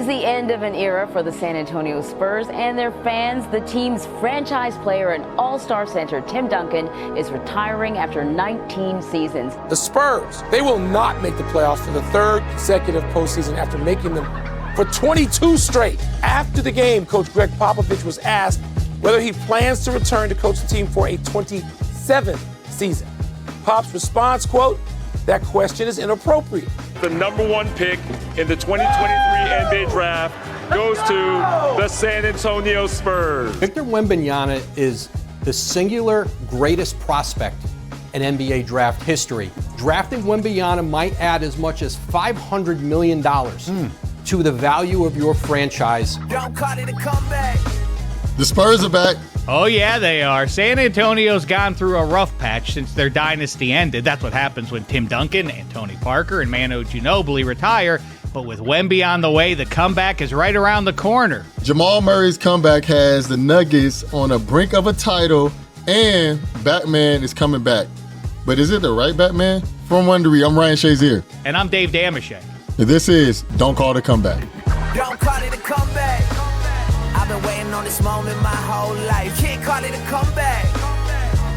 is the end of an era for the San Antonio Spurs and their fans. The team's franchise player and all-star center Tim Duncan is retiring after 19 seasons. The Spurs, they will not make the playoffs for the third consecutive postseason after making them for 22 straight. After the game, Coach Greg Popovich was asked whether he plans to return to coach the team for a 27th season. Pop's response, quote, "That question is inappropriate." The number one pick in the 2023 NBA draft goes to the San Antonio Spurs. Victor Wembanyama is the singular greatest prospect in NBA draft history. Drafting Wembanyama might add as much as $500 million to the value of your franchise. Don't call it a comeback. The Spurs are back. Oh, yeah, they are. San Antonio's gone through a rough patch since their dynasty ended. That's what happens when Tim Duncan and Tony Parker and Manu Ginobili retire. But with Wemby on the way, the comeback is right around the corner. Jamal Murray's comeback has the Nuggets on the brink of a title, and Batman is coming back. But is it the right Batman? From Wondery, I'm Shek Shazier. And I'm Dave Damashek. This is Don't Call It a Comeback. Don't call it a comeback. I've been waiting on this moment my whole life. Can't call it a comeback.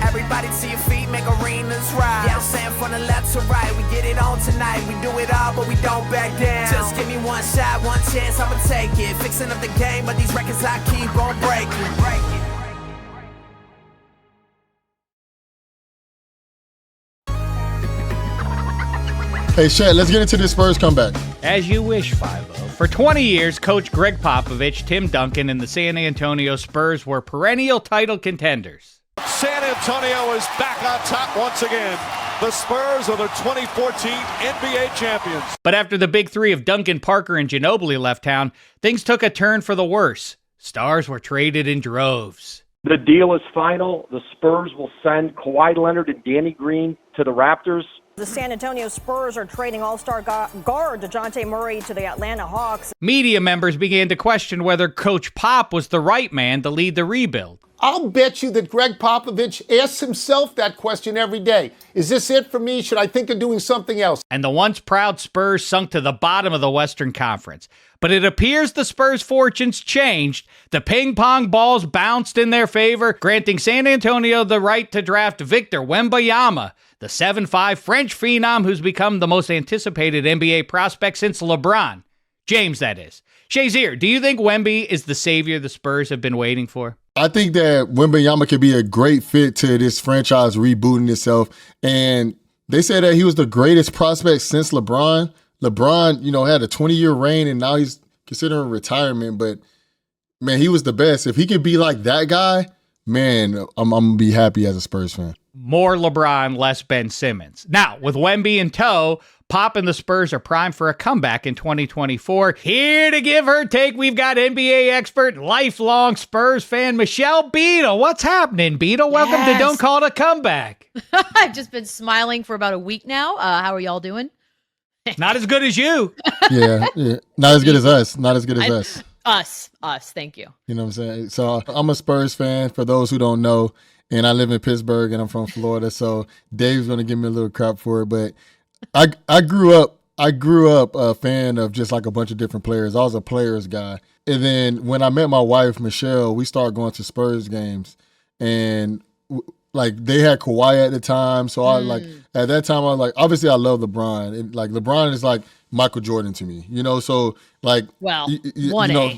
Everybody to your feet, make arenas rise. Yeah, I'm saying from the left to right, we get it on tonight. We do it all, but we don't back down. Just give me one shot, one chance, I'ma take it. Fixing up the game, but these records I keep on breaking. Hey, Shek, let's get into this Spurs comeback. As you wish, 5-0. For 20 years, Coach Greg Popovich, Tim Duncan, and the San Antonio Spurs were perennial title contenders. San Antonio is back on top once again. The Spurs are the 2014 NBA champions. But after the big three of Duncan, Parker, and Ginobili left town, things took a turn for the worse. Stars were traded in droves. The deal is final. The Spurs will send Kawhi Leonard and Danny Green to the Raptors. The San Antonio Spurs are trading all-star guard Jamal Murray to the Atlanta Hawks. Media members began to question whether Coach Pop was the right man to lead the rebuild. I'll bet you that Greg Popovich asks himself that question every day. Is this it for me? Should I think of doing something else? And the once proud Spurs sunk to the bottom of the Western Conference. But it appears the Spurs' fortunes changed. The ping-pong balls bounced in their favor, granting San Antonio the right to draft Victor Wembanyama, the 7'5" French phenom who's become the most anticipated NBA prospect since LeBron. James, that is. Shazier, do you think Wemby is the savior the Spurs have been waiting for? I think that Wemby-Mania could be a great fit to this franchise rebooting itself. And they said that he was the greatest prospect since LeBron. LeBron, had a 20-year reign, and now he's considering retirement. But, man, he was the best. If he could be like that guy, man, I'm going to be happy as a Spurs fan. More LeBron, less Ben Simmons. Now, with Wemby in tow, Pop and the Spurs are primed for a comeback in 2024. Here to give her take, we've got NBA expert, lifelong Spurs fan, Michelle Beadle. What's happening, Beadle? Welcome to Don't Call It a Comeback. I've just been smiling for about a week now. How are y'all doing? Not as good as you. Yeah. Not as good as us. Not as good as us. Us. Thank you. You know what I'm saying? So I'm a Spurs fan, for those who don't know, and I live in Pittsburgh, and I'm from Florida, so Dave's going to give me a little crap for it, but I grew up a fan of just like a bunch of different players. I was a players guy. And then when I met my wife, Michelle, we started going to Spurs games, and they had Kawhi at the time. So at that time, I was like, obviously I love LeBron. And LeBron is like Michael Jordan to me, so well, yeah.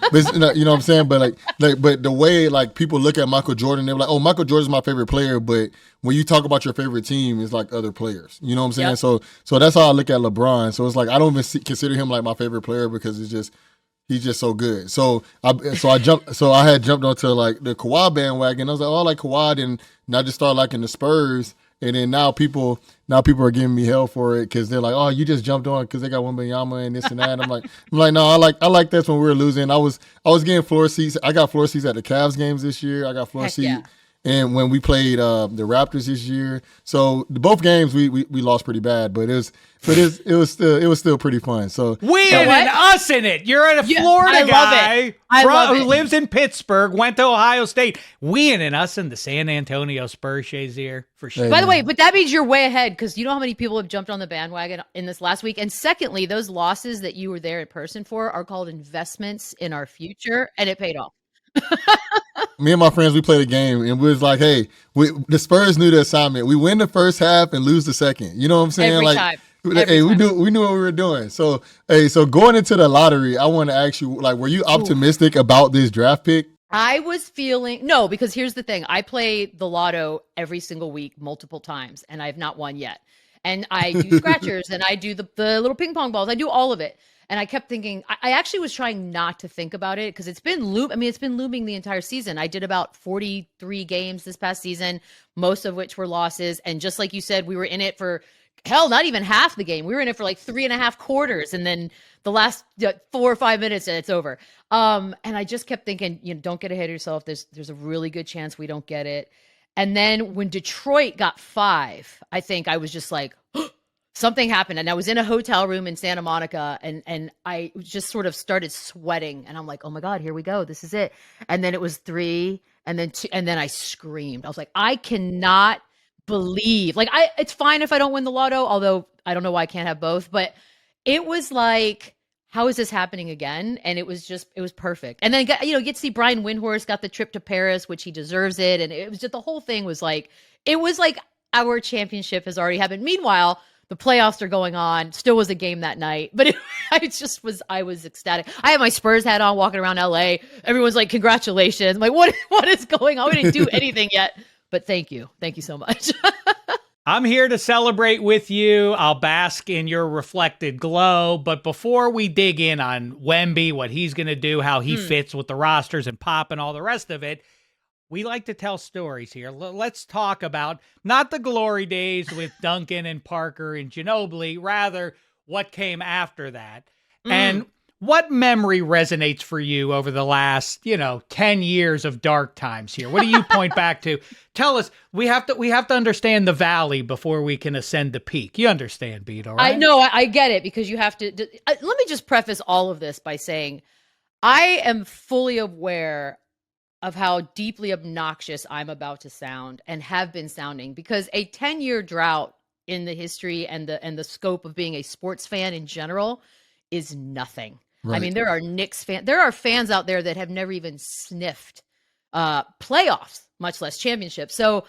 But, you know what I'm saying? But but the way people look at Michael Jordan, they're like, oh, Michael Jordan's my favorite player. But when you talk about your favorite team, it's like other players. You know what I'm saying? Yep. So that's how I look at LeBron. So it's like I don't even consider him like my favorite player because he's just so good. So I had jumped onto the Kawhi bandwagon. I was like, oh, I like Kawhi, and I just started liking the Spurs. And then now people are giving me hell for it because they're like, oh, you just jumped on because they got Wemby-Mania and this and that. I'm like, no, I like this when we were losing. I was getting floor seats. I got floor seats at the Cavs games this year. I got floor seats and when we played the Raptors this year. So both games we lost pretty bad, but it was still pretty fun. So we and us in it. You're a Florida guy who lives in Pittsburgh, went to Ohio State. We and us in the San Antonio Spurs, Shazier, for sure. By the way, but that means you're way ahead because you know how many people have jumped on the bandwagon in this last week. And secondly, those losses that you were there in person for are called investments in our future, and it paid off. Me and my friends, we played a game, and we was like, hey, the Spurs knew the assignment. We win the first half and lose the second. You know what I'm saying? Every time. We knew what we were doing. So, so going into the lottery, I want to ask you, like, were you optimistic about this draft pick? I was feeling no, because here's the thing. I play the lotto every single week, multiple times, and I have not won yet. And I do scratchers and I do the little ping pong balls. I do all of it. And I kept thinking, I actually was trying not to think about it because it's been looming the entire season. I did about 43 games this past season, most of which were losses. And just like you said, we were in it for not even half the game. We were in it for like 3.5 quarters. And then the last 4 or 5 minutes and it's over. And I just kept thinking, don't get ahead of yourself. There's a really good chance we don't get it. And then when Detroit got 5, I think I was just like, something happened. And I was in a hotel room in Santa Monica and I just sort of started sweating. And I'm like, oh my God, here we go. This is it. And then it was 3 and then 2. And then I screamed. I was like, I cannot believe, it's fine if I don't win the lotto, although I don't know why I can't have both. But it was like, how is this happening again? And it was perfect. And then, get to see Brian Windhorst got the trip to Paris, which he deserves it. And it was just, the whole thing was like, it was like our championship has already happened. Meanwhile, the playoffs are going on. Still was a game that night, but I was ecstatic. I had my Spurs hat on walking around LA. Everyone's like, congratulations. I'm like, what is going on? We didn't do anything yet, but thank you. Thank you so much. I'm here to celebrate with you. I'll bask in your reflected glow. But before we dig in on Wemby, what he's going to do, how he fits with the rosters and Pop and all the rest of it, we like to tell stories here. Let's talk about not the glory days with Duncan and Parker and Ginobili, rather what came after that. And what memory resonates for you over the last, 10 years of dark times here? What do you point back to? Tell us. We have to understand the valley before we can ascend the peak. You understand, Beadle, right? I know. I get it, because you have to. Let me just preface all of this by saying I am fully aware of how deeply obnoxious I'm about to sound and have been sounding, because a 10-year drought in the history and the scope of being a sports fan in general is nothing. Right. I mean, there are Knicks fans. There are fans out there that have never even sniffed playoffs, much less championships. So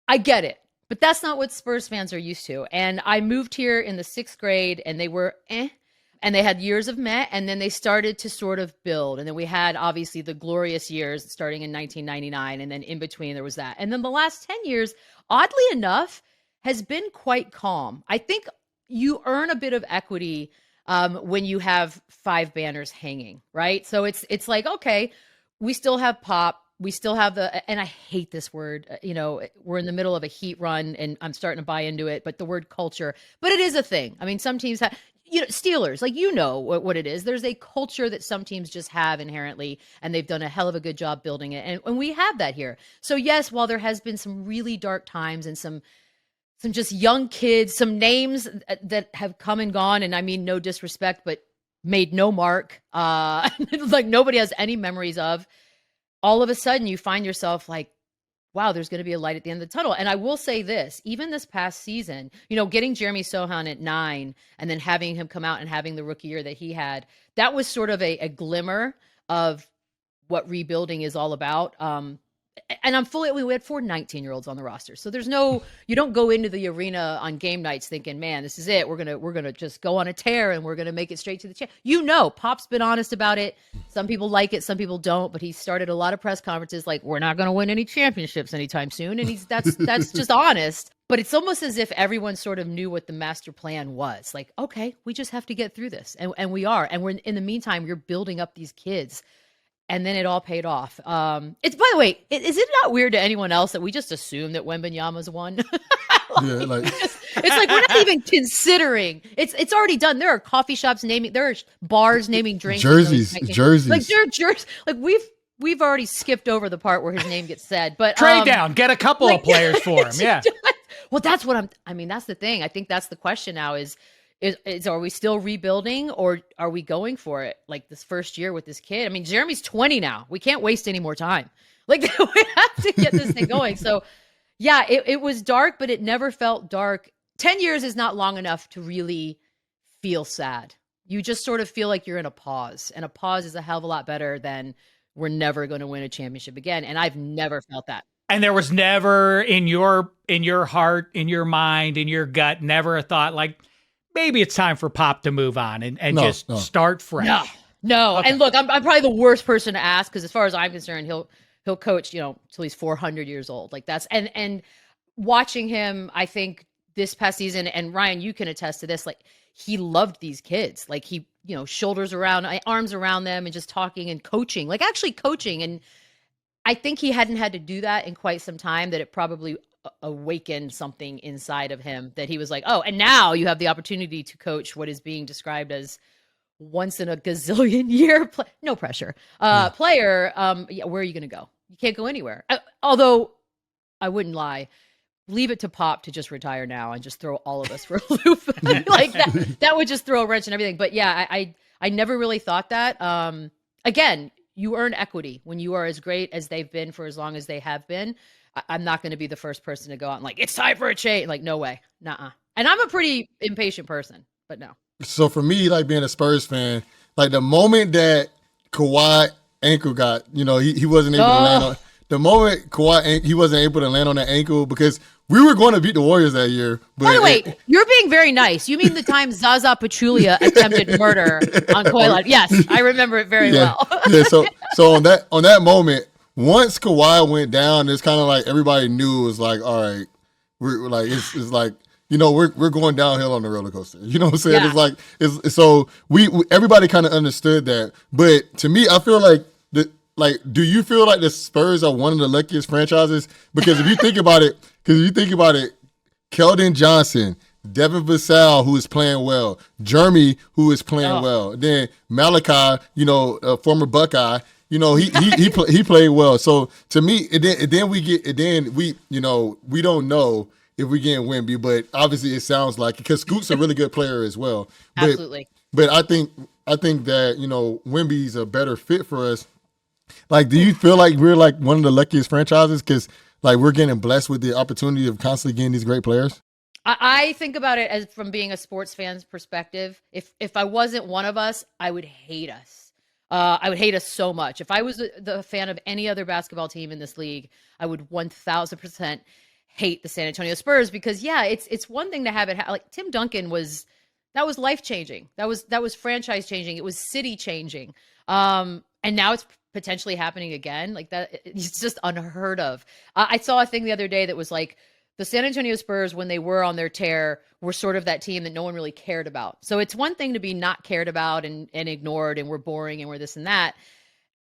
I get it, but that's not what Spurs fans are used to. And I moved here in the 6th grade, and they were and they had years of meh, and then they started to sort of build. And then we had, obviously, the glorious years starting in 1999, and then in between there was that. And then the last 10 years, oddly enough, has been quite calm. I think you earn a bit of equity when you have 5 banners hanging, right? So it's like, okay, we still have Pop. We still have and I hate this word, we're in the middle of a heat run and I'm starting to buy into it, but the word culture, but it is a thing. I mean, some teams have, Steelers, what it is. There's a culture that some teams just have inherently, and they've done a hell of a good job building it. And we have that here. So yes, while there has been some really dark times and some just young kids, some names that have come and gone, and I mean no disrespect, but made no mark, like nobody has any memories of, all of a sudden you find yourself like, wow, there's going to be a light at the end of the tunnel. And I will say this, even this past season, getting Jeremy Sohan at 9 and then having him come out and having the rookie year that he had, that was sort of a glimmer of what rebuilding is all about. And we had 4 19-year-olds on the roster. So you don't go into the arena on game nights thinking, man, this is it. We're going to just go on a tear and we're going to make it straight to the champ. Pop's been honest about it. Some people like it, some people don't, but he started a lot of press conferences like, we're not going to win any championships anytime soon. And that's just honest. But it's almost as if everyone sort of knew what the master plan was. Like, okay, we just have to get through this. And we are. And we're in the meantime, you're building up these kids. And then it all paid off. It's, by the way, is it not weird to anyone else that we just assume that Wemby-Maniama's won? It's like we're not even considering. It's already done. There are coffee shops there are bars naming drinks. Jerseys. Like they're jerseys. Like we've already skipped over the part where his name gets said. But trade down, get a couple of players for him. Yeah. Well, that's what that's the thing. I think that's the question now is are we still rebuilding or are we going for it? Like this first year with this kid. I mean, Jeremy's 20 now. We can't waste any more time. Like we have to get this thing going. So yeah, it was dark, but it never felt dark. 10 years is not long enough to really feel sad. You just sort of feel like you're in a pause, and a pause is a hell of a lot better than we're never going to win a championship again. And I've never felt that. And there was never in your heart, in your mind, in your gut, never a thought like maybe it's time for Pop to move on and start fresh. No. Okay. And look, I'm probably the worst person to ask because as far as I'm concerned, he'll coach, till he's 400 years old. Like that's and watching him, I think this past season, and Ryan, you can attest to this, like he loved these kids. Like he, shoulders around, arms around them and just talking and coaching, like actually coaching. And I think he hadn't had to do that in quite some time, that it probably awakened something inside of him that he was like, oh, and now you have the opportunity to coach what is being described as once in a gazillion year, no pressure, player. Where are you going to go? You can't go anywhere. Although I wouldn't lie. Leave it to Pop to just retire now and just throw all of us for a loop. Like that would just throw a wrench and everything. But yeah, I never really thought that. Again, you earn equity when you are as great as they've been for as long as they have been. I'm not going to be the first person to go out and like, it's time for a change. Like, no way. Nuh-uh. And I'm a pretty impatient person, but no. So for me, like being a Spurs fan, like the moment that Kawhi ankle got, he wasn't able to land on. The moment Kawhi, he wasn't able to land on that ankle because we were going to beat the Warriors that year. But by the way, you're being very nice. You mean the time Zaza Pachulia attempted murder on Kawhi Leonard? Yes, I remember it very well. So on that moment, once Kawhi went down, it's kind of like everybody knew it was like, all right, we're like it's like we're going downhill on the roller coaster. You know what I'm saying? Yeah. It's like so we everybody kind of understood that. But to me, I feel like do you feel like the Spurs are one of the luckiest franchises? Because if you think about it, Keldon Johnson, Devin Vassell, who is playing well, Jeremy, who is playing well, then Malachi, a former Buckeye, he played well. So to me, we don't know if we get Wemby, but obviously it sounds like because Scoot's a really good player as well. Absolutely. But I think that Wemby's a better fit for us. Like, do you feel like we're like one of the luckiest franchises because like we're getting blessed with the opportunity of constantly getting these great players? I think about it as from being a sports fan's perspective. If I wasn't one of us, I would hate us. I would hate us so much. If I was the fan of any other basketball team in this league, I would 1,000% hate the San Antonio Spurs because it's one thing to have it like Tim Duncan was life changing. That was franchise changing. It was city changing. And now it's potentially happening again. Like that, it's just unheard of. I saw a thing the other day that was like the San Antonio Spurs, when they were on their tear, were sort of that team that no one really cared about. So it's one thing to be not cared about and ignored and we're boring and we're this and that.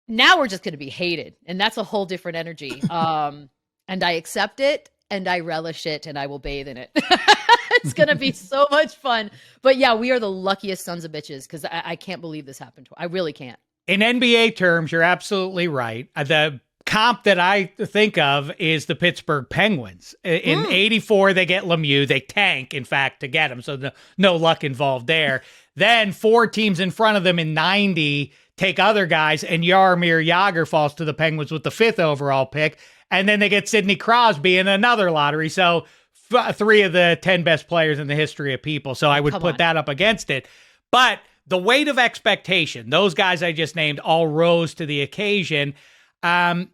Now we're just going to be hated. And that's a whole different energy. And I accept it and I relish it and I will bathe in it. It's going to be so much fun. But yeah, we are the luckiest sons of bitches because I can't believe this happened. I really can't. In NBA terms, you're absolutely right. The comp that I think of is the Pittsburgh Penguins. In 84, they get Lemieux. They tank, in fact, to get him. So no luck involved there. Then 4 teams in front of them in 90 take other guys, and Jaromir Jagr falls to the Penguins with the 5th overall pick. And then they get Sidney Crosby in another lottery. So 3 of the 10 best players in the history of people. So I would put that up against it. But the weight of expectation, those guys I just named all rose to the occasion. What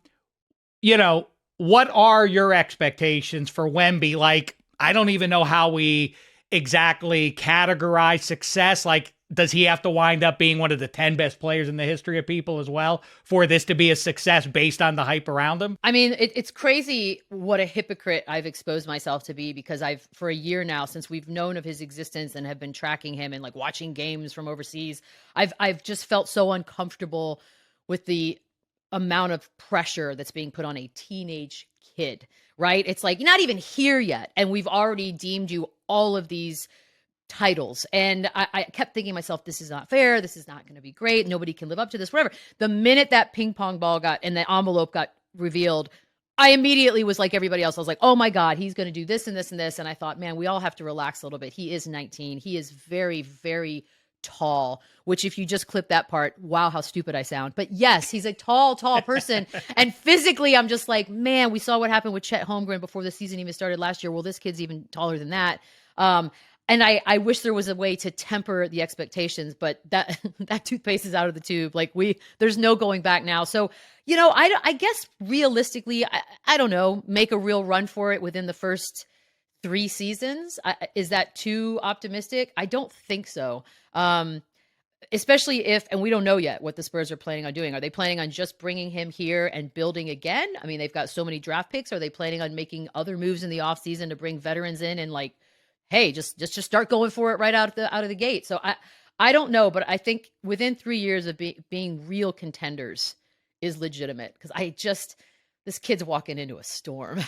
are your expectations for Wemby? Like, I don't even know how we exactly categorize success. Like, does he have to wind up being one of the 10 best players in the history of people as well for this to be a success based on the hype around him? I mean, it's crazy what a hypocrite I've exposed myself to be because for a year now, since we've known of his existence and have been tracking him and like watching games from overseas, I've just felt so uncomfortable with the amount of pressure that's being put on a teenage kid, right? It's like, you're not even here yet. And we've already deemed you all of these titles. And I kept thinking to myself, this is not fair. This is not going to be great. Nobody can live up to this, whatever. The minute that ping pong ball and the envelope got revealed, I immediately was like everybody else. I was like, oh my God, he's going to do this and this and this. And I thought, man, we all have to relax a little bit. He is 19. He is very, very tall, which if you just clip that part, wow, how stupid I sound. But yes, he's a tall person. And physically, I'm just like, man, we saw what happened with Chet Holmgren before the season even started last year. Well, this kid's even taller than that. And I wish there was a way to temper the expectations, but that toothpaste is out of the tube. Like there's no going back now. So, I guess realistically, I don't know, make a real run for it within the first 3 seasons. Is that too optimistic? I don't think so. Especially and we don't know yet what the Spurs are planning on doing. Are they planning on just bringing him here and building again? I mean, they've got so many draft picks. Are they planning on making other moves in the offseason to bring veterans in and like, hey, just start going for it right out of the gate? So I don't know, but I think within 3 years of being real contenders is legitimate, because this kid's walking into a storm.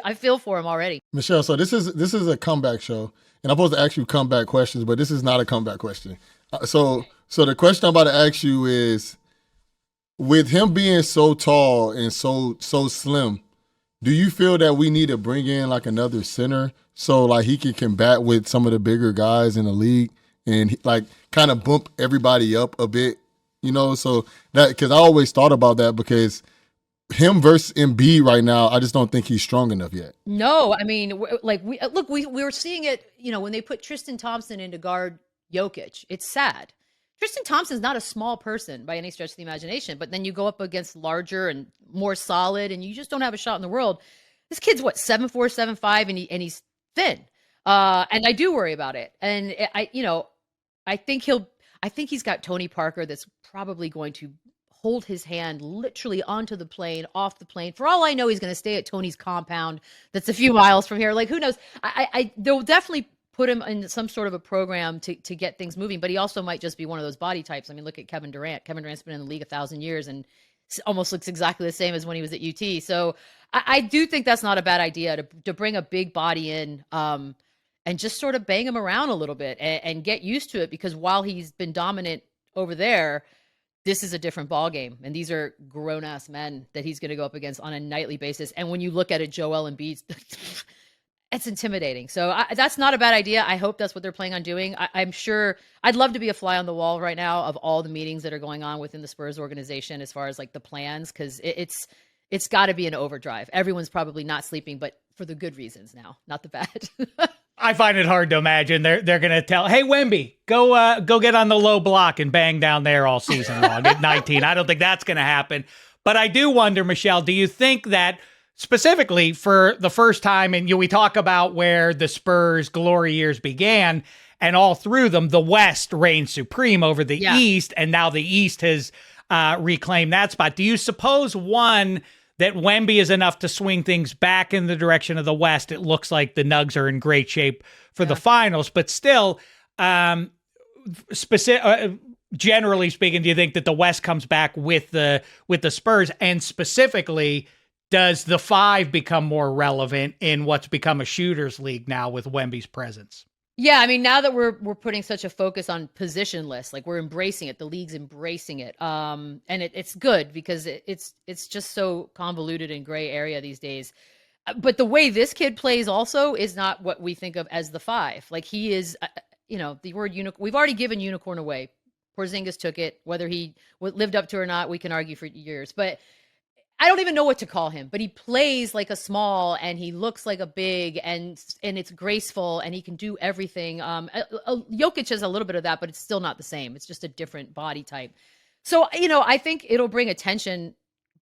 I feel for him already. Michelle, so this is a comeback show, and I'm supposed to ask you comeback questions, but this is not a comeback question. So the question I'm about to ask you is, with him being so tall and so slim, do you feel that we need to bring in like another center so like he can combat with some of the bigger guys in the league and like kind of bump everybody up a bit, So that, because I always thought about that, because him versus Embiid right now, I just don't think he's strong enough yet. No, I mean, we were seeing it, when they put Tristan Thompson in to guard Jokic. It's sad. Tristan Thompson's not a small person by any stretch of the imagination, but then you go up against larger and more solid, and you just don't have a shot in the world. This kid's 7'4", 7'5", and he's thin. And I do worry about it. And I think he's got Tony Parker that's probably going to hold his hand literally onto the plane, off the plane. For all I know, he's going to stay at Tony's compound that's a few miles from here. Like, who knows? They'll definitely put him in some sort of a program to get things moving, but he also might just be one of those body types. I mean, look at Kevin Durant. Kevin Durant's been in the league 1,000 years and almost looks exactly the same as when he was at UT. So I do think that's not a bad idea to bring a big body in and just sort of bang him around a little bit and get used to it, because while he's been dominant over there, this is a different ball game, and these are grown-ass men that he's going to go up against on a nightly basis. And when you look at it, Joel Embiid, it's intimidating. So that's not a bad idea. I hope that's what they're planning on doing. I'm sure I'd love to be a fly on the wall right now of all the meetings that are going on within the Spurs organization as far as like the plans, because it's got to be an overdrive. Everyone's probably not sleeping, but for the good reasons now, not the bad. I find it hard to imagine they're going to tell, hey, Wemby, go get on the low block and bang down there all season long at 19. I don't think that's going to happen. But I do wonder, Michelle, do you think that specifically for the first time, and we talk about where the Spurs' glory years began, and all through them, the West reigned supreme over the East, and now the East has reclaimed that spot. Do you suppose, one, that Wemby is enough to swing things back in the direction of the West? It looks like the Nugs are in great shape for the finals, but still, generally speaking, do you think that the West comes back with the Spurs? And specifically, does the 5 become more relevant in what's become a shooters league now with Wemby's presence? Yeah, I mean, now that we're putting such a focus on positionless, like we're embracing it, the league's embracing it, and it's good because it's just so convoluted and gray area these days. But the way this kid plays also is not what we think of as the 5. Like he is, the word unicorn. We've already given unicorn away. Porzingis took it. Whether he lived up to it or not, we can argue for years. But I don't even know what to call him, but he plays like a small and he looks like a big, and it's graceful and he can do everything. Jokic has a little bit of that, but it's still not the same. It's just a different body type. So, I think it'll bring attention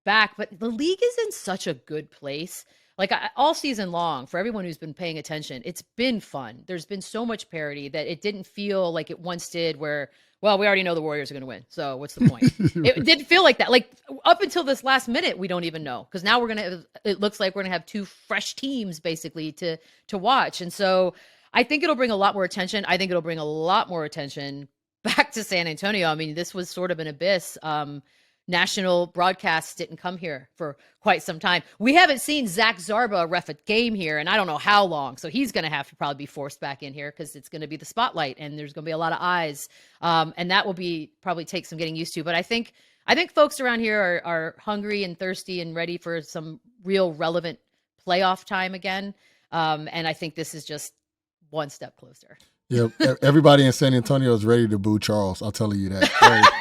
back, but the league is in such a good place. Like all season long, for everyone who's been paying attention, it's been fun. There's been so much parity that it didn't feel like it once did where, well, we already know the Warriors are going to win, so what's the point? It didn't feel like that. Like up until this last minute, we don't even know, because now it looks like we're going to have 2 fresh teams basically to watch. And so I think it'll bring a lot more attention. I think it'll bring a lot more attention back to San Antonio. I mean, this was sort of an abyss. national broadcasts didn't come here for quite some time. We haven't seen Zach Zarba ref a game here, and I don't know how long. So he's going to have to probably be forced back in here because it's going to be the spotlight, and there's going to be a lot of eyes, and that will probably take some getting used to. But I think folks around here are hungry and thirsty and ready for some real relevant playoff time again. And I think this is just one step closer. Yeah, everybody in San Antonio is ready to boo Charles. I'll tell you that.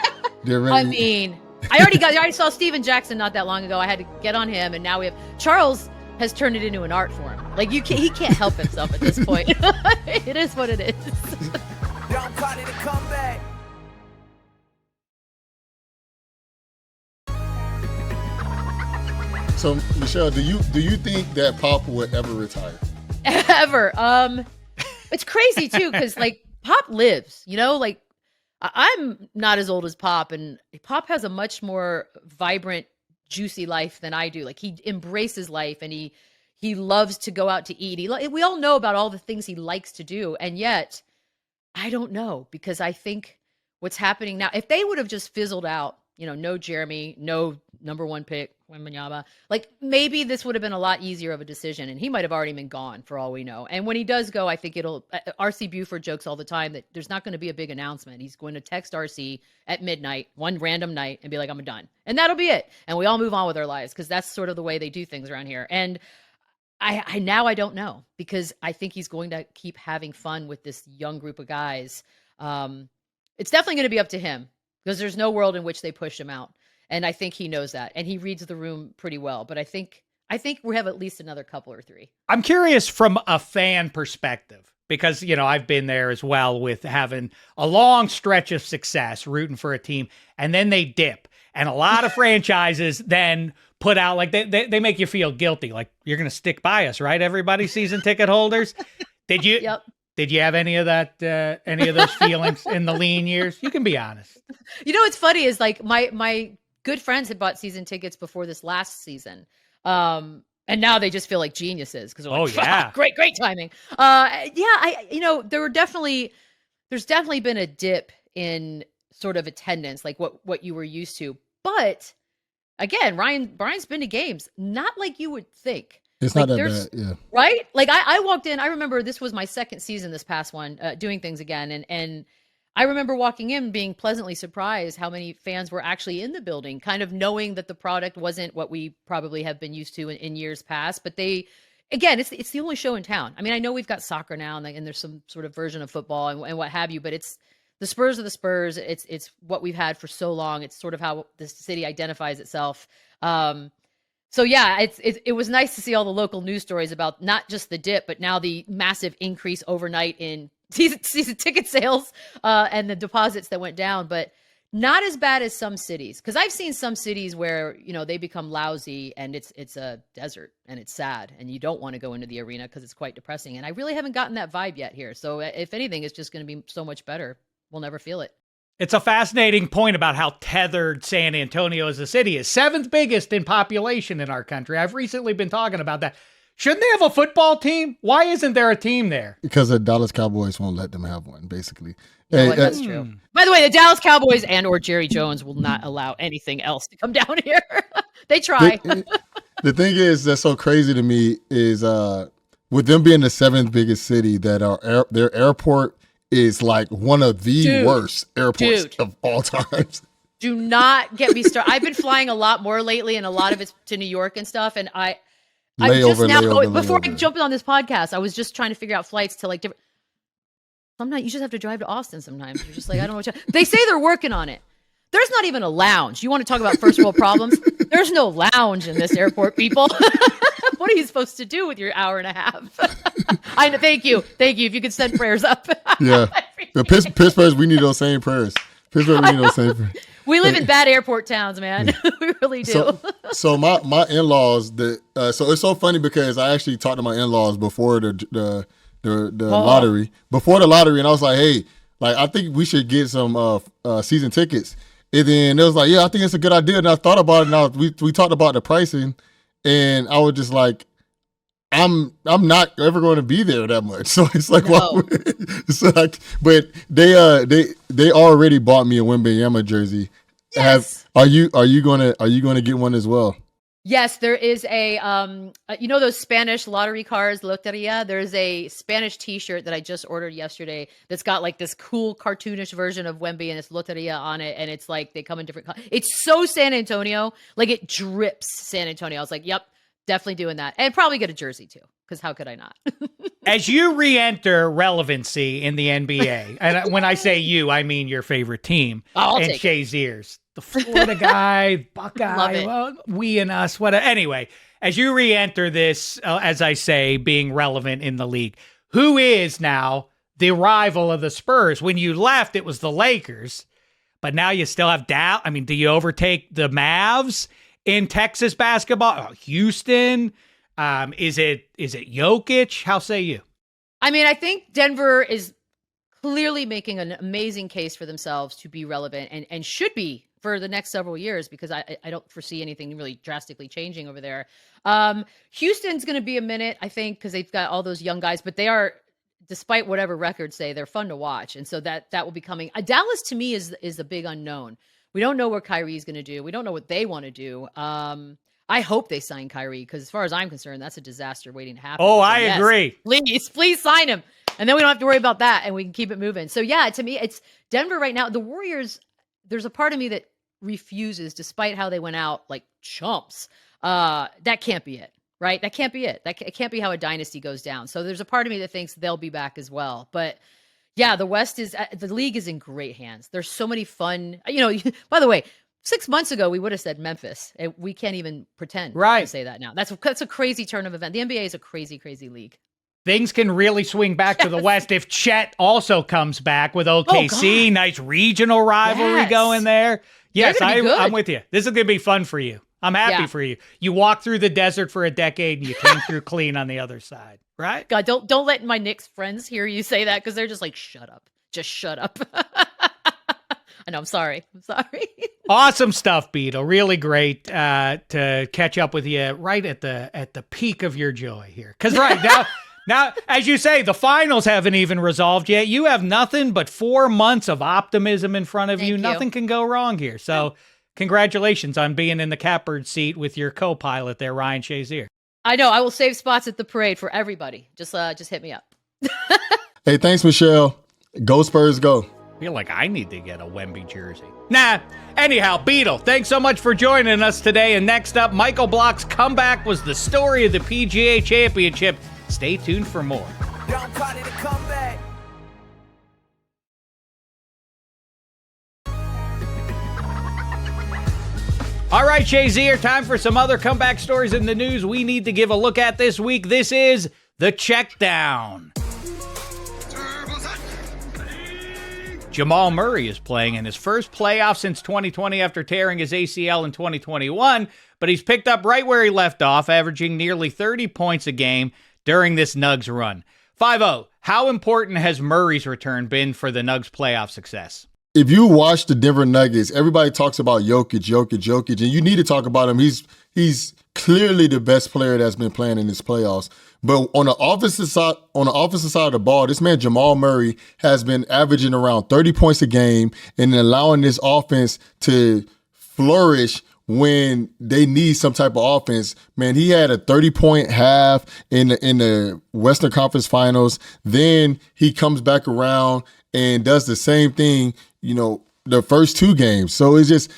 They're ready. I mean, I already saw Steven Jackson not that long ago. I had to get on him, and now we have Charles has turned it into an art form. Like he can't help himself at this point. It is what it is. Don't call it a comeback. So, Michelle, do you think that Pop would ever retire? Ever? It's crazy too, because like Pop lives. Like I'm not as old as Pop, and Pop has a much more vibrant, juicy life than I do. Like he embraces life, and he loves to go out to eat. We all know about all the things he likes to do, and yet I don't know, because I think what's happening now, if they would have just fizzled out, no Jeremy, no number one pick, Wemby-Mania, like maybe this would have been a lot easier of a decision, and he might have already been gone for all we know. And when he does go, I think RC Buford jokes all the time that there's not going to be a big announcement. He's going to text RC at midnight, one random night, and be like, I'm done. And that'll be it. And we all move on with our lives, because that's sort of the way they do things around here. And I don't know, because I think he's going to keep having fun with this young group of guys. It's definitely going to be up to him, because there's no world in which they push him out. And I think he knows that, and he reads the room pretty well. But I think we have at least another couple or three. I'm curious from a fan perspective, because, I've been there as well with having a long stretch of success, rooting for a team, and then they dip. And a lot of franchises then put out, like, they make you feel guilty. Like, you're going to stick by us, right? Everybody, season ticket holders. Did you? Yep. Did you have any of that, any of those feelings in the lean years? You can be honest. What's funny is like my good friends had bought season tickets before this last season. And now they just feel like geniuses, because like, yeah, great timing. There's definitely been a dip in sort of attendance, like what you were used to. But again, Brian's been to games, not like you would think. It's not that bad, yeah. Right? Like I walked in, I remember this was my second season, this past one, doing things again. And I remember walking in being pleasantly surprised how many fans were actually in the building, kind of knowing that the product wasn't what we probably have been used to in years past. But it's the only show in town. I mean, I know we've got soccer now, and there's some sort of version of football and what have you, but it's the Spurs are the Spurs. It's what we've had for so long. It's sort of how the city identifies itself. So yeah, it was nice to see all the local news stories about not just the dip, but now the massive increase overnight in season ticket sales and the deposits that went down, but not as bad as some cities. Because I've seen some cities where they become lousy and it's a desert and it's sad and you don't want to go into the arena because it's quite depressing. And I really haven't gotten that vibe yet here. So if anything, it's just going to be so much better. We'll never feel it. It's a fascinating point about how tethered San Antonio as a city is. 7th biggest in population in our country. I've recently been talking about that. Shouldn't they have a football team? Why isn't there a team there? Because the Dallas Cowboys won't let them have one, basically. That's true. By the way, the Dallas Cowboys and or Jerry Jones will not allow anything else to come down here. They try. The thing is that's so crazy to me is with them being the 7th biggest city, that their airport is like one of the worst airports of all times. Do not get me started. I've been flying a lot more lately, and a lot of it's to New York and stuff. And before I jumped on this podcast, I was just trying to figure out flights to like different. Sometimes you just have to drive to Austin. Sometimes you're just like, I don't know what they say they're working on it. There's not even a lounge. You want to talk about first world problems? There's no lounge in this airport, people. What are you supposed to do with your hour and a half? I know. Thank you. If you could send prayers up. Yeah. Pittsburgh, we need those same prayers. We need those same prayers. We live in bad airport towns, man. We really do. So my in-laws, so it's so funny because I actually talked to my in-laws before the lottery. Before the lottery, and I was like, hey, like I think we should get some season tickets. And then it was like, yeah, I think it's a good idea. And I thought about it. Now we talked about the pricing, and I was just like, I'm not ever going to be there that much. So it's like, no. But they already bought me a Wemby-Mania jersey Yes. Are you gonna get one as well? Yes, there is a those Spanish lottery cards, Loteria. There's a Spanish T-shirt that I just ordered yesterday that's got like this cool cartoonish version of Wemby and it's Loteria on it, and it's like they come in different colors. It's so San Antonio, like it drips San Antonio. I was like, yep, definitely doing that, and probably get a jersey too, because how could I not? As you re-enter relevancy in the NBA, and when I say you, I mean your favorite team, and Shazier's. The Florida guy, Buckeye, well, we and us, whatever. Anyway, as you re-enter this, as I say, being relevant in the league, who is now the rival of the Spurs? When you left, it was the Lakers, but now you still have doubt. I mean, do you overtake the Mavs in Texas basketball? Oh, Houston? Is it Jokic? How say you? I mean, I think Denver is clearly making an amazing case for themselves to be relevant and should be for the next several years, because I don't foresee anything really drastically changing over there. Houston's going to be a minute, I think, because they've got all those young guys, but they are, despite whatever records say, they're fun to watch. And so that will be coming. Dallas, to me, is a big unknown. We don't know what Kyrie's going to do. We don't know what they want to do. I hope they sign Kyrie, because as far as I'm concerned, that's a disaster waiting to happen. Oh, so I agree. Please sign him. And then we don't have to worry about that, and we can keep it moving. So, yeah, to me, it's Denver right now. The Warriors, there's a part of me that refuses, despite how they went out like chumps. That can't be it, right? That can't be it. It can't be how a dynasty goes down. So there's a part of me that thinks they'll be back as well. But yeah, the league is in great hands. There's so many fun, by the way, 6 months ago, we would have said Memphis. We can't even pretend to say that now. That's a crazy turn of event. The NBA is a crazy, crazy league. Things can really swing back to the West if Chet also comes back with OKC. Nice regional rivalry going there. Yes, I'm with you. This is going to be fun for you. I'm happy for you. You walked through the desert for a decade and you came through clean on the other side, right? God, don't let my Knicks friends hear you say that, because they're just like, shut up. Just shut up. I know, I'm sorry. Awesome stuff, Beadle. Really great to catch up with you right at the peak of your joy here. Because now, as you say, the finals haven't even resolved yet. You have nothing but 4 months of optimism in front of you. Nothing can go wrong here. So congratulations on being in the catbird seat with your co-pilot there, Ryan Shazier. I know. I will save spots at the parade for everybody. Just hit me up. Hey, thanks, Michelle. Go Spurs, go. I feel like I need to get a Wemby jersey. Nah. Anyhow, Beadle, thanks so much for joining us today. And next up, Michael Block's comeback was the story of the PGA Championship. Stay tuned for more. Don't call it a comeback. All right, Shazier, time for some other comeback stories in the news we need to give a look at this week. This is the check down. Jamal Murray is playing in his first playoff since 2020 after tearing his ACL in 2021, but he's picked up right where he left off, averaging nearly 30 points a game during this Nugs run. 5-0, how important has Murray's return been for the Nugs playoff success? If you watch the Denver Nuggets, everybody talks about Jokic, and you need to talk about him. He's clearly the best player that's been playing in this playoffs. But on the offensive side of the ball, this man Jamal Murray has been averaging around 30 points a game and allowing this offense to flourish when they need some type of offense. Man, he had a 30-point half in the Western Conference Finals. Then he comes back around and does the same thing, the first two games. So it's just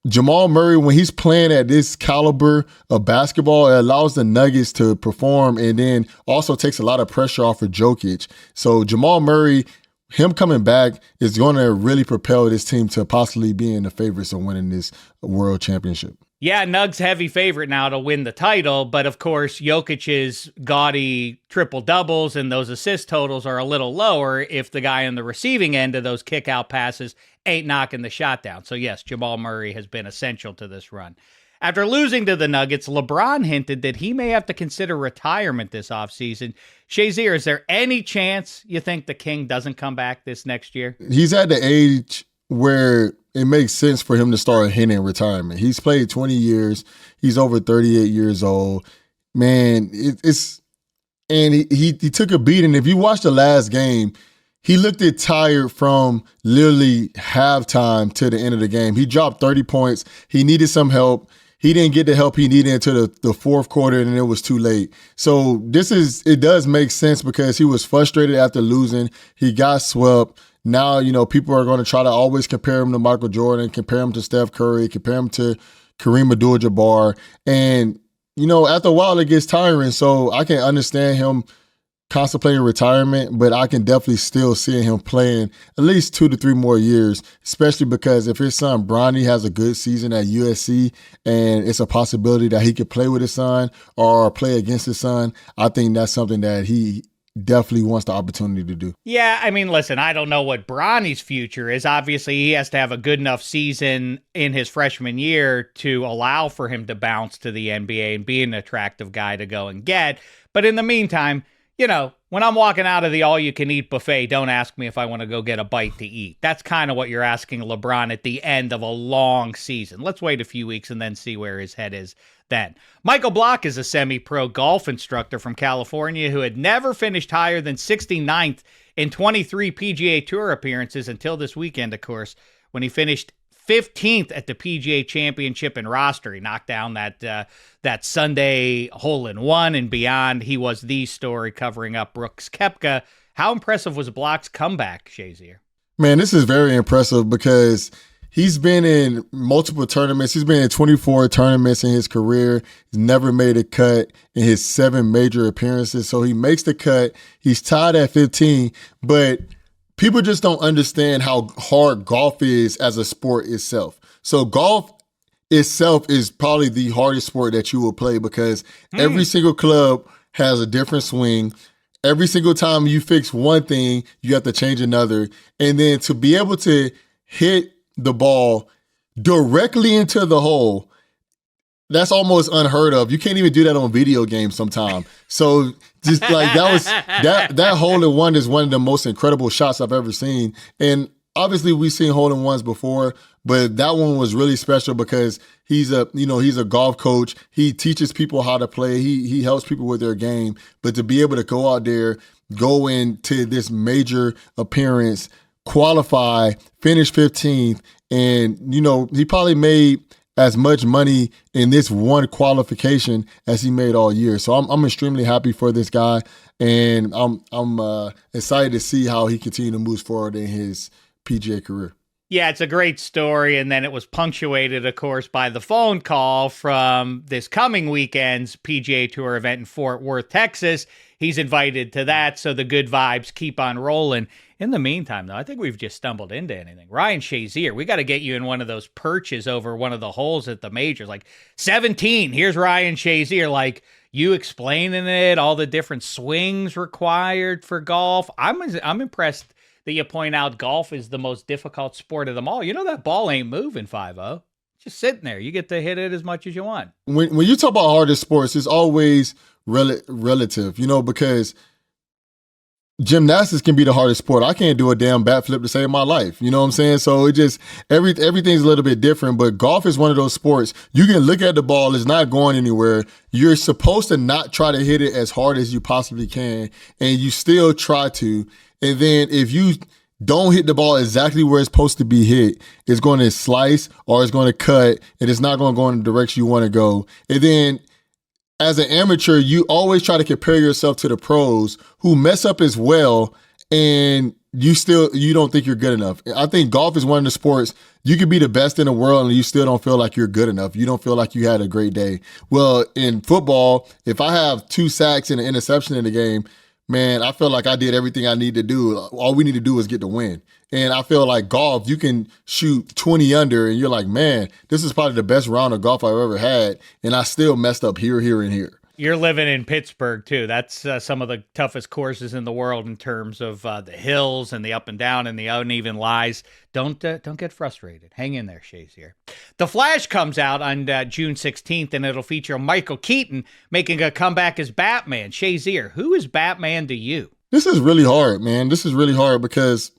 Jamal Murray, when he's playing at this caliber of basketball, it allows the Nuggets to perform and then also takes a lot of pressure off of Jokic. So Jamal Murray, him coming back is going to really propel this team to possibly being the favorites of winning this world championship. Yeah, Nugs heavy favorite now to win the title, but of course Jokic's gaudy triple-doubles and those assist totals are a little lower if the guy on the receiving end of those kick-out passes ain't knocking the shot down. So yes, Jamal Murray has been essential to this run. After losing to the Nuggets, LeBron hinted that he may have to consider retirement this offseason. Shazier, is there any chance you think the King doesn't come back this next year? He's at the age where it makes sense for him to start hinting retirement. He's played 20 years. He's over 38 years old. Man, he took a beating. If you watch the last game, he looked tired from literally halftime to the end of the game. He dropped 30 points. He needed some help. He didn't get the help he needed until the fourth quarter, and it was too late. So it does make sense because he was frustrated after losing. He got swept. Now, people are going to try to always compare him to Michael Jordan, compare him to Steph Curry, compare him to Kareem Abdul-Jabbar. And, after a while, it gets tiring. So I can understand him contemplating retirement, but I can definitely still see him playing at least 2 to 3 more years, especially because if his son Bronny has a good season at USC and it's a possibility that he could play with his son or play against his son, I think that's something that he definitely wants the opportunity to do. Yeah, I mean, listen, I don't know what Bronny's future is. Obviously, he has to have a good enough season in his freshman year to allow for him to bounce to the NBA and be an attractive guy to go and get. But in the meantime, when I'm walking out of the all-you-can-eat buffet, don't ask me if I want to go get a bite to eat. That's kind of what you're asking LeBron at the end of a long season. Let's wait a few weeks and then see where his head is then. Michael Block is a semi-pro golf instructor from California who had never finished higher than 69th in 23 PGA Tour appearances until this weekend, of course, when he finished 15th at the PGA Championship in roster. He knocked down that Sunday hole-in-one and beyond. He was the story covering up Brooks Koepka. How impressive was Block's comeback, Shazier? Man, this is very impressive because he's been in multiple tournaments. He's been in 24 tournaments in his career. He's never made a cut in his 7 major appearances. So he makes the cut. He's tied at 15, but people just don't understand how hard golf is as a sport itself. So golf itself is probably the hardest sport that you will play because every single club has a different swing. Every single time you fix one thing, you have to change another. And then to be able to hit the ball directly into the hole, that's almost unheard of. You can't even do that on video games sometimes. So just like that hole-in-one is one of the most incredible shots I've ever seen. And obviously we've seen hole-in-ones before, but that one was really special because he's a golf coach. He teaches people how to play. He helps people with their game. But to be able to go out there, go into this major appearance, qualify, finish 15th, and he probably made as much money in this one qualification as he made all year. So I'm extremely happy for this guy, and I'm excited to see how he continues to move forward in his PGA career. Yeah, it's a great story, and then it was punctuated, of course, by the phone call from this coming weekend's PGA Tour event in Fort Worth, Texas. He's invited to that, so the good vibes keep on rolling. In the meantime, though, I think we've just stumbled into anything. Ryan Shazier, we got to get you in one of those perches over one of the holes at the majors. Like 17, here's Ryan Shazier, like you explaining it, all the different swings required for golf. I'm impressed that you point out golf is the most difficult sport of them all. That ball ain't moving 5-0. Just sitting there. You get to hit it as much as you want. When you talk about hardest sports, it's always relative, because gymnastics can be the hardest sport. I can't do a damn backflip to save my life. You know what I'm saying? So it just, everything's a little bit different, but golf is one of those sports. You can look at the ball, it's not going anywhere. You're supposed to not try to hit it as hard as you possibly can, and you still try to. And then if you don't hit the ball exactly where it's supposed to be hit, it's going to slice or it's going to cut, and it's not going to go in the direction you want to go. And then as an amateur, you always try to compare yourself to the pros who mess up as well, and you don't think you're good enough. I think golf is one of the sports you could be the best in the world and you still don't feel like you're good enough. You don't feel like you had a great day. Well, in football, if I have 2 sacks and an interception in the game, man, I feel like I did everything I need to do. All we need to do is get the win. And I feel like golf, you can shoot 20 under and you're like, man, this is probably the best round of golf I've ever had. And I still messed up here, here, and here. You're living in Pittsburgh, too. That's some of the toughest courses in the world in terms of the hills and the up and down and the uneven lies. Don't get frustrated. Hang in there, Shazier. The Flash comes out on June 16th, and it'll feature Michael Keaton making a comeback as Batman. Shazier, who is Batman to you? This is really hard, man. This is really hard because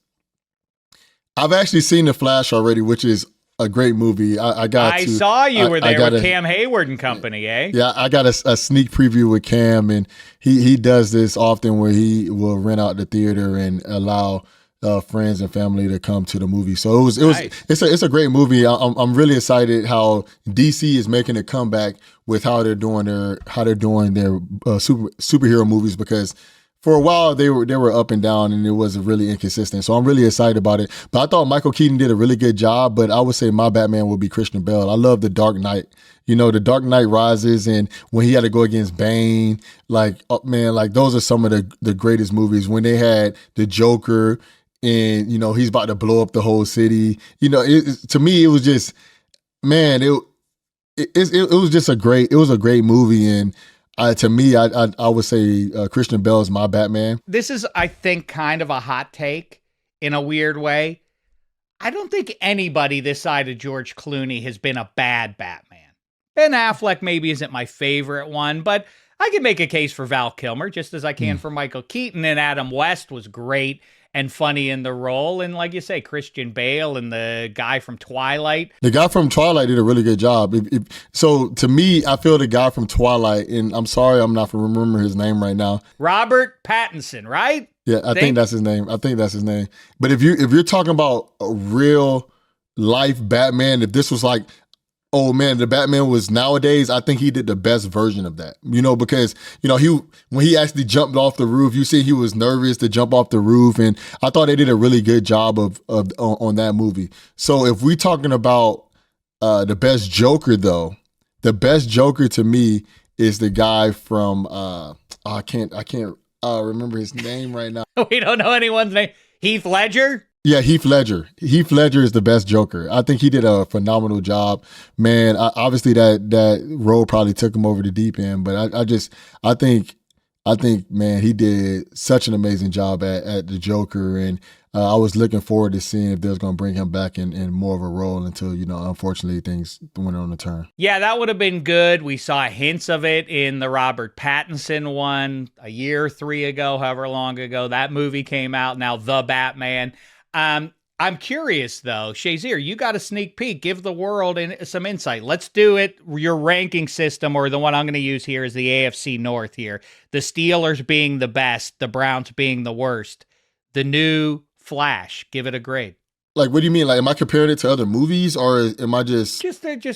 I've actually seen The Flash already, which is a great movie. I saw you were there with Cam Hayward and company, eh? Yeah, I got a sneak preview with Cam, and he does this often where he will rent out the theater and allow friends and family to come to the movie. So Nice. it's a great movie. I'm really excited how DC is making a comeback with how they're doing their superhero movies, because for a while they were up and down and it was really inconsistent. So I'm really excited about it. But I thought Michael Keaton did a really good job, but I would say my Batman would be Christian Bale. I love The Dark Knight. The Dark Knight Rises, and when he had to go against Bane, like, oh, man, like those are some of the greatest movies. When they had the Joker and, he's about to blow up the whole city. To me, it was just, man, it was just a great movie. And to me, I would say Christian Bale is my Batman. This is, I think, kind of a hot take in a weird way. I don't think anybody this side of George Clooney has been a bad Batman. Ben Affleck maybe isn't my favorite one, but I can make a case for Val Kilmer just as I can for Michael Keaton, and Adam West was great and funny in the role. And like you say, Christian Bale and the guy from Twilight. The guy from Twilight did a really good job. So to me, I feel the guy from Twilight, and I'm sorry I'm not remembering his name right now. Robert Pattinson, right? Yeah, I think that's his name. But if you're talking about a real life Batman, if this was like, oh man, the Batman was nowadays, I think he did the best version of that. Because when he actually jumped off the roof, you see he was nervous to jump off the roof, and I thought they did a really good job on that movie. So if we're talking about the best Joker, though, the best Joker to me is the guy from I can't remember his name right now. We don't know anyone's name. Heath Ledger? Yeah, Heath Ledger. Heath Ledger is the best Joker. I think he did a phenomenal job. Man, obviously that role probably took him over the deep end, but I think, man, he did such an amazing job at the Joker, and I was looking forward to seeing if they was going to bring him back in more of a role until, unfortunately things went on a turn. Yeah, that would have been good. We saw hints of it in the Robert Pattinson one a year, 3 ago, however long ago that movie came out. Now, The Batman. I'm curious, though. Shazier, you got a sneak peek. Give the world some insight. Let's do it. Your ranking system, or the one I'm going to use here, is the AFC North here. The Steelers being the best, the Browns being the worst. The new Flash. Give it a grade. Like, what do you mean? Like, am I comparing it to other movies, or am I just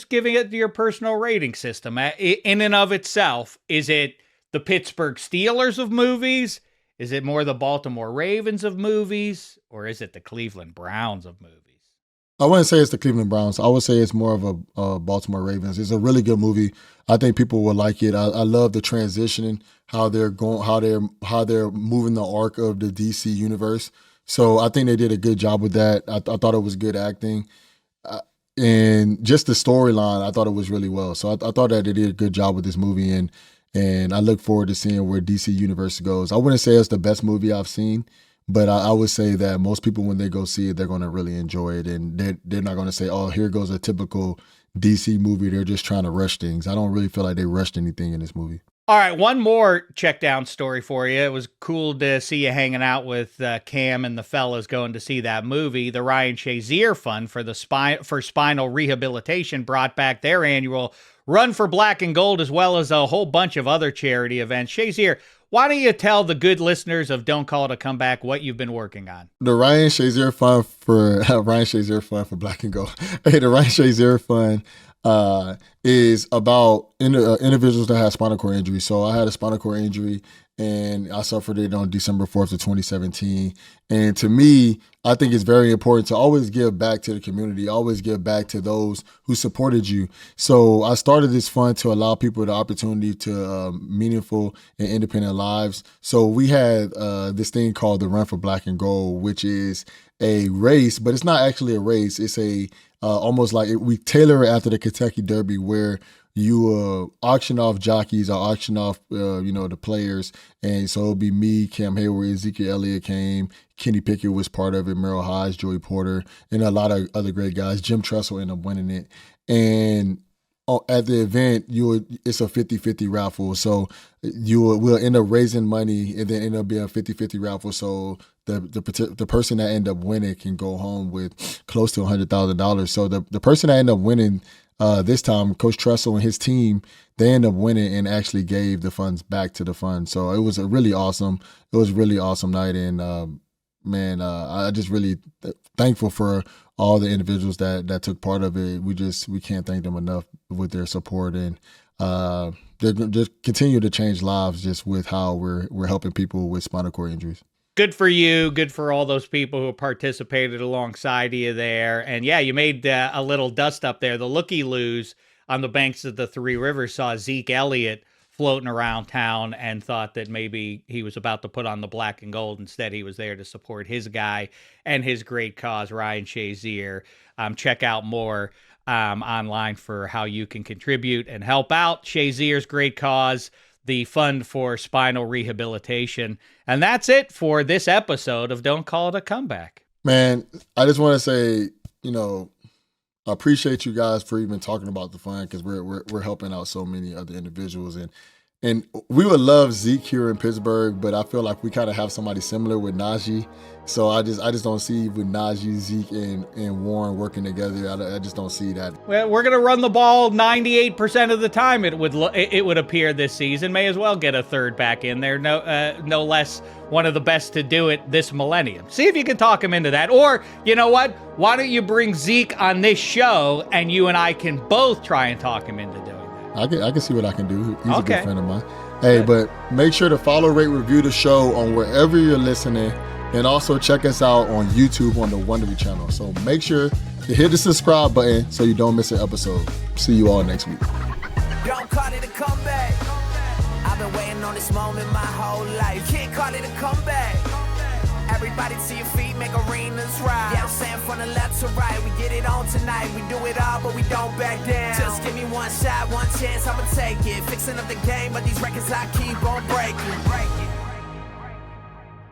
giving it your personal rating system? In and of itself, is it the Pittsburgh Steelers of movies? Is it more the Baltimore Ravens of movies, or is it the Cleveland Browns of movies? I wouldn't say it's the Cleveland Browns. I would say it's more of a Baltimore Ravens. It's a really good movie. I think people will like it. I love the transitioning, how they're moving the arc of the DC universe. So I think they did a good job with that. I thought it was good acting. And just the storyline, I thought it was really well. So I thought that they did a good job with this movie, and I look forward to seeing where DC Universe goes. I wouldn't say it's the best movie I've seen, but I would say that most people, when they go see it, they're going to really enjoy it. And they're not going to say, oh, here goes a typical DC movie. They're just trying to rush things. I don't really feel like they rushed anything in this movie. All right, one more check down story for you. It was cool to see you hanging out with Cam and the fellas going to see that movie. The Ryan Shazier Fund for Spinal Rehabilitation brought back their annual Run for Black and Gold, as well as a whole bunch of other charity events. Shazier, why don't you tell the good listeners of Don't Call It a Comeback what you've been working on? The Ryan Shazier Fund for Black and Gold. Hey, the Ryan Shazier Fund is about individuals that have spinal cord injury. So I had a spinal cord injury, and I suffered it on December 4th of 2017. And to me, I think it's very important to always give back to the community, always give back to those who supported you. So I started this fund to allow people the opportunity to meaningful and independent lives. So we had this thing called the Run for Black and Gold, which is a race, but it's not actually a race. It's a almost like we tailor it after the Kentucky Derby, where you auction off jockeys or auction off, the players. And so it'll be me, Cam Hayward, Ezekiel Elliott came, Kenny Pickett was part of it, Merrill Hodge, Joey Porter, and a lot of other great guys. Jim Tressel ended up winning it. And at the event, it's a 50-50 raffle. So we'll end up raising money and then end up being a 50-50 raffle. So the person that end up winning can go home with close to $100,000. So the person that end up winning this time, Coach Tressel and his team, they end up winning and actually gave the funds back to the fund. So it was a really awesome night. And man, I just really thankful for all the individuals that took part of it. We can't thank them enough with their support, and they're just continue to change lives just with how we're helping people with spinal cord injuries. Good for you. Good for all those people who participated alongside you there. And yeah, you made a little dust up there. The looky-loos on the banks of the Three Rivers saw Zeke Elliott floating around town and thought that maybe he was about to put on the black and gold. Instead, he was there to support his guy and his great cause, Ryan Shazier. Check out more online for how you can contribute and help out Shazier's great cause, the Fund for Spinal Rehabilitation. And that's it for this episode of Don't Call It a Comeback. Man, I just want to say, I appreciate you guys for even talking about the fund, because we're helping out so many other individuals, and we would love Zeke here in Pittsburgh, but I feel like we kind of have somebody similar with Najee. So I just don't see with Najee, Zeke, and Warren working together. I just don't see that. Well, we're going to run the ball 98% of the time. It would appear this season. May as well get a third back in there. No less one of the best to do it this millennium. See if you can talk him into that. Or you know what? Why don't you bring Zeke on this show and you and I can both try and talk him into doing that? I can see what I can do. He's a good friend of mine. Hey, but make sure to follow, rate, review the show on wherever you're listening. And also check us out on YouTube on the Wondery channel. So make sure to hit the subscribe button so you don't miss an episode. See you all next week. Don't call it a comeback. I've been waiting on this moment my whole life. Can't call it a comeback. Everybody to your feet, make arenas rise. Yeah, I'm saying from the left to right, we get it on tonight. We do it all, but we don't back down. Just give me one shot, one chance, I'ma take it. Fixing up the game, but these records I keep on breaking.